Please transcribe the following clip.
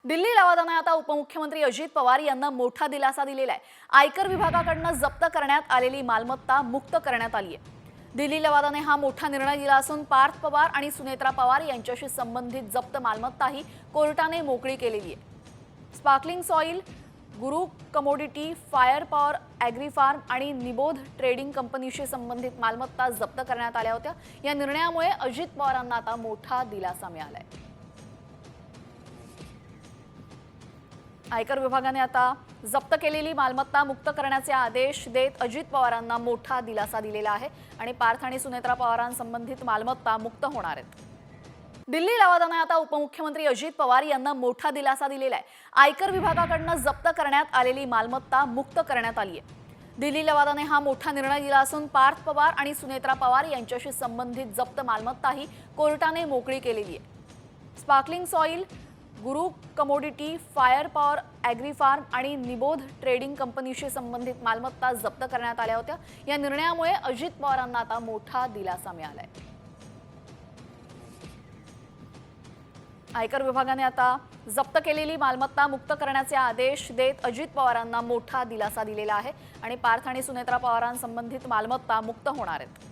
दिल्ली लवादाने आता उपमुख्यमंत्री अजित पवार यांना मोठा दिलासा दिलेला आहे। आयकर विभागाकडून जप्त करण्यात आलेली मालमत्ता मुक्त करण्यात आली आहे। दिल्ली लवादाने हा मोठा निर्णय दिला असून पार्थ पवार आणि सुनेत्रा पवार यांच्याशी संबंधित जप्त मालमत्ताही कोर्टाने मोकळी केलेली आहे। Sparkling Soil, Guru Commodity, Fire Power Agri Farm आणि निबोध ट्रेडिंग कंपनीशी संबंधित मालमत्ता जप्त करण्यात आल्या होत्या। या निर्णयामुळे अजित पवारांना आता मोठा दिलासा मिळालाय। आयकर विभागाने आता जप्त केलेली मालमत्ता मुक्त करण्याचे आदेश देत अजित पवारांना मोठा दिलासा दिलेला आहे आणि पार्थ आणि सुनेत्रा पवारांसंबंधित मालमत्ता मुक्त होणार आहेत। दिल्ली लवादाने आता उपमुख्यमंत्री अजित पवार यांना मोठा दिलासा दिलेला आहे। आयकर विभागाकडून जप्त करण्यात आलेली मालमत्ता मुक्त करण्यात आली आहे। दिल्ली लवादाने हा मोठा निर्णय दिला असून पार्थ पवार आणि सुनेत्रा पवार यांच्याशी संबंधित जप्त मालमत्ताही कोर्टाने मोकळी केलेली आहे। Sparkling Soil, Guru Commodity, Fire Power Agri Farm आणि निबोध ट्रेडिंग कंपनीशी संबंधित मालमत्ता जप्त करण्यात आल्या होत्या। या निर्णयामुळे अजित पवारांना आता मोठा दिलासा मिळालाय। आयकर विभागाने आता जप्त केलेली मालमत्ता मुक्त करण्याचे आदेश देत अजित पवारांना मोठा दिलासा दिलेला आहे आणि पार्थ आणि सुनेत्रा पवारांसंबंधित मालमत्ता मुक्त होणार आहेत।